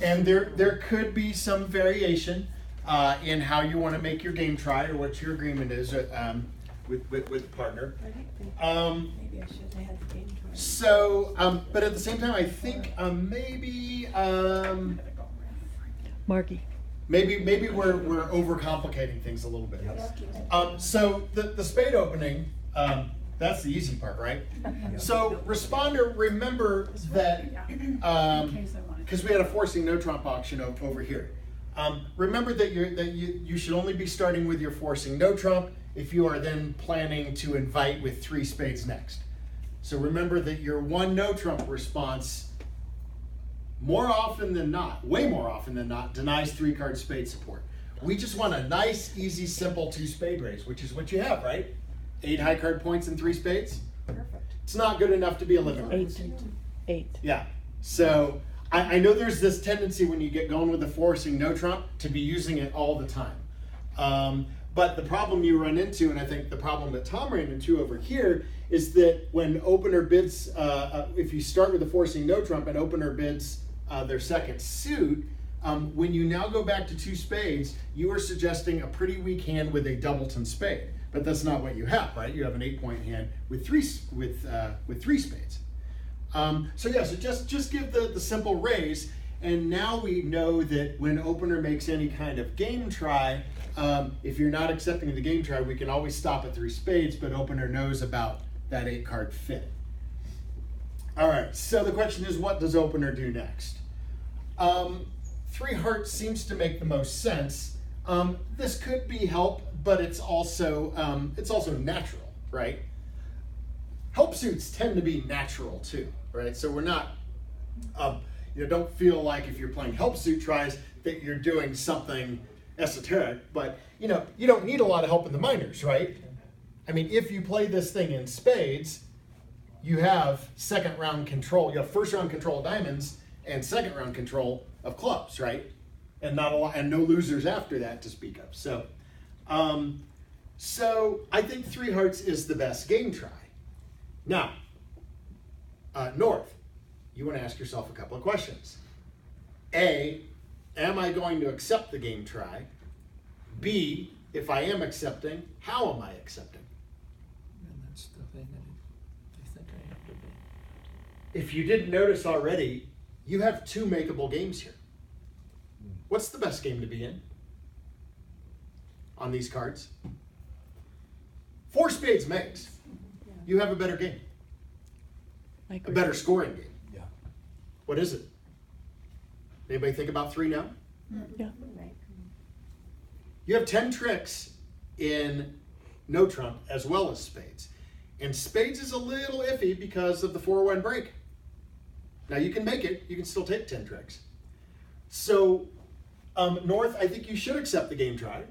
And there could be some variation in how you want to make your game try or what your agreement is with the partner. Maybe I should have had the game try. So, but at the same time, I think maybe Marky. maybe we're overcomplicating things a little bit. So the spade opening, that's the easy part, right? So responder, remember that because we had a forcing no trump auction over here. Remember that you should only be starting with your forcing no trump if you are then planning to invite with 3 spades next. So remember that your 1 no trump response more often than not, way more often than not, denies 3-card spade support. We just want a nice, easy, simple 2 spade raise, which is what you have, right? 8 high card points and 3 spades. Perfect. It's not good enough to be a living room. 8. Yeah. So I know there's this tendency when you get going with the forcing no trump to be using it all the time. But the problem you run into, and I think the problem that Tom ran into over here, is that when opener bids, if you start with the forcing no trump and opener bids their second suit, when you now go back to 2 spades, you are suggesting a pretty weak hand with a doubleton spade. But that's not what you have, right? You have an 8-point hand with 3 spades. So just give the simple raise, and now we know that when opener makes any kind of game try, if you're not accepting the game try, we can always stop at 3 spades, but opener knows about that 8-card fit. All right, so the question is, what does opener do next? 3 hearts seems to make the most sense. This could be help, but it's also natural, right? Help suits tend to be natural too, right? So we're not, don't feel like if you're playing help suit tries that you're doing something esoteric, but you don't need a lot of help in the minors, right? I mean, if you play this thing in spades, you have second round control. You have first round control of diamonds and second round control of clubs, right? And not a lot, and no losers after that to speak of. So I think 3 hearts is the best game try. Now, North, you want to ask yourself a couple of questions. A, am I going to accept the game try? B, if I am accepting, how am I accepting? And that's the thing that I think I have to do. If you didn't notice already, you have 2 makeable games here. What's the best game to be in on these cards? 4 spades makes. You have a better game. I A agree. better scoring game. Yeah. What is it? Anybody think about 3 now? Yeah. You have 10 tricks in no trump as well as spades. And spades is a little iffy because of the 4-1 break. Now you can make it, you can still take 10 tricks. So North, I think you should accept the game try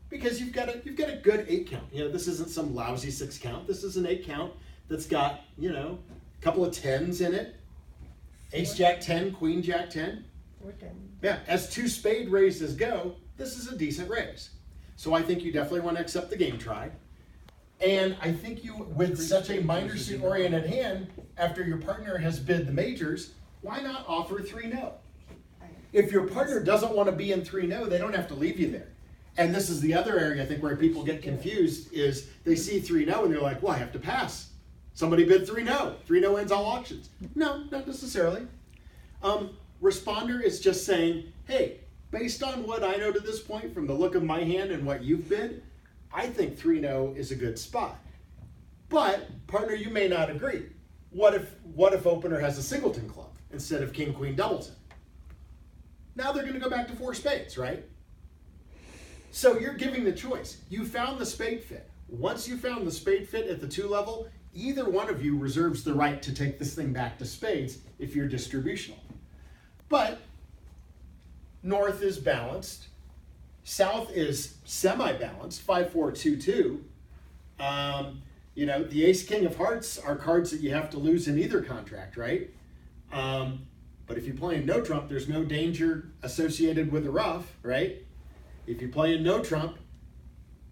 because you've got a good 8 count. This isn't some lousy 6 count. This is an 8 count that's got, a couple of 10s in it. Ace Jack 10, Queen Jack 10. Yeah, as 2 spade raises go, this is a decent raise. So I think you definitely want to accept the game try. And I think you, with such a minor suit oriented hand, after your partner has bid the majors, why not offer 3-no? If your partner doesn't want to be in 3-no, they don't have to leave you there. And this is the other area I think where people get confused is they see 3-no and they're like, well, I have to pass. Somebody bid 3-no. 3-no wins all auctions. No, not necessarily. Responder is just saying, hey, based on what I know to this point from the look of my hand and what you've bid, I think 3-no is a good spot. But, partner, you may not agree. What if opener has a singleton club instead of king, queen, doubleton? Now they're going to go back to 4 spades, right? So you're giving the choice. You found the spade fit. Once you found the spade fit at the 2 level, either one of you reserves the right to take this thing back to spades if you're distributional. But North is balanced. South is semi-balanced, 5-4-2-2. The ace, king of hearts are cards that you have to lose in either contract, right? But if you play in no trump, there's no danger associated with the rough, right? If you play in no trump,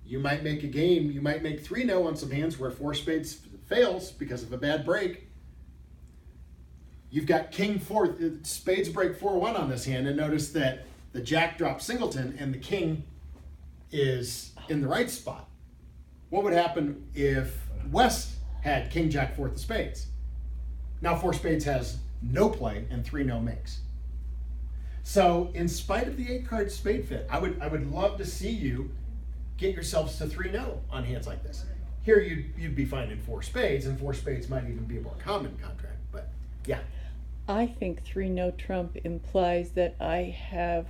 you might make a game. You might make 3-no on some hands where 4 spades fails because of a bad break. you've got king fourth, spades break 4-1 on this hand, and notice that the jack drops singleton and the king is in the right spot. What would happen if West had king jack fourth of spades? Now 4 spades has no play and 3 no makes. So in spite of the 8-card spade fit, I would love to see you get yourselves to 3-0 on hands like this. Here you'd be finding 4 spades, and 4 spades might even be a more common contract, but yeah. I think 3 no trump implies that I have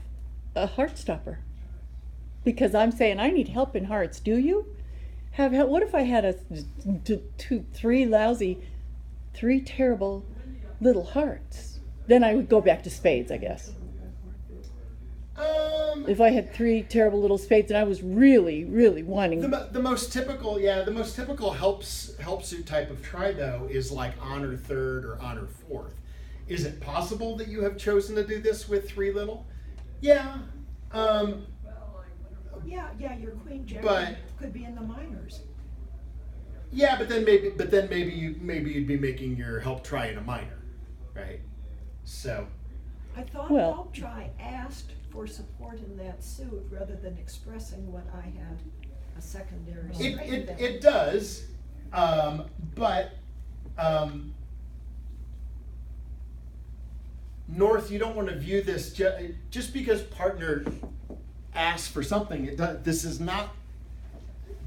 a heart stopper. Because I'm saying I need help in hearts. Do you? What if I had three terrible little hearts? Then I would go back to spades, I guess. If I had 3 terrible little spades and I was really, really wanting the most typical help suit type of try though is like honor third or honor fourth. Is it possible that you have chosen to do this with 3 little? Yeah. Yeah, your queen jack But- could be in the minors. Yeah, but then maybe you'd be making your help try in a minor, right? So I thought Well- help try asked for support in that suit rather than expressing what I had a secondary strength in. it does, but North, you don't want to view this just because partner asks for something. This is not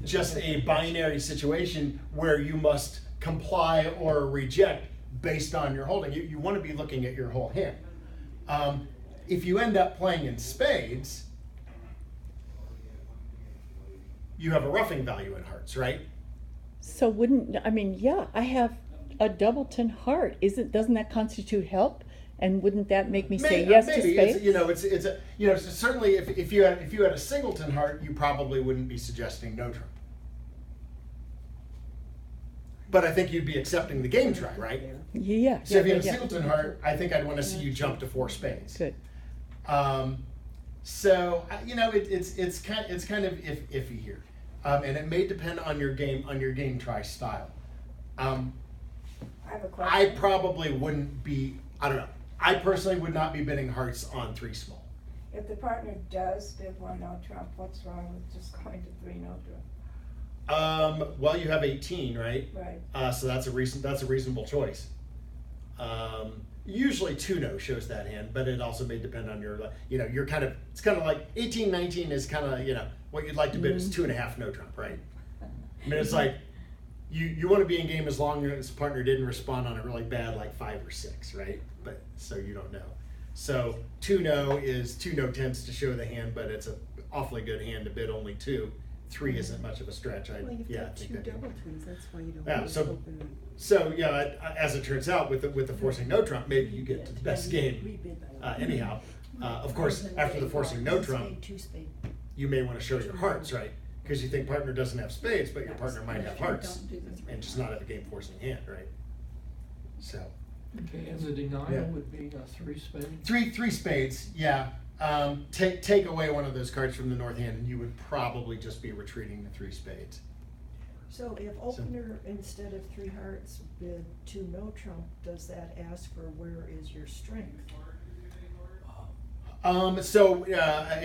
just a binary situation where you must comply or reject based on your holding. You want to be looking at your whole hand. If you end up playing in spades, you have a roughing value in hearts, right? So I have a doubleton heart. Doesn't that constitute help? And wouldn't that make me say yes to spades? It's certainly if you had a singleton heart, you probably wouldn't be suggesting no trump. But I think you'd be accepting the game try, right? Yeah. So if you have a yeah. singleton heart, I think I'd want to see you jump to 4 spades. Good. It's kind of iffy here, and it may depend on your game try style. I have a I question. probably wouldn't be. I don't know. I personally would not be bidding hearts on 3 small. If the partner does bid 1 no trump, what's wrong with just going to 3 no trump? Well, you have 18, right? Right. So that's a reasonable choice. Usually 2 no shows that hand, but it also may depend on your, you're it's kind of like 18, 19 is kind of, what you'd like to bid is 2.5 no trump, right? I mean, it's like, you want to be in game as long as the partner didn't respond on a really bad, like 5 or 6, right? But, so you don't know. So 2 no tends to show the hand, but it's an awfully good hand to bid only 2. 3 isn't much of a stretch. Well, you've got 2 that- double twins, that's why you don't Yeah, want to so- open So as it turns out, with the forcing no trump, maybe you get to the best game. rebid. Anyhow, of course, after the forcing no trump, 2 spade. you may want to show your hearts, right? Because you think partner doesn't have spades, but your partner might have hearts Don't do the 3 and just not have a game forcing hand, right? So Okay, and the denial Yeah. would be a 3 spade? three spades, yeah. Take away one of those cards from the north hand, and you would probably just be retreating to 3 spades. So if opener instead of 3 hearts bid 2 no trump, does that ask for where is your strength? So if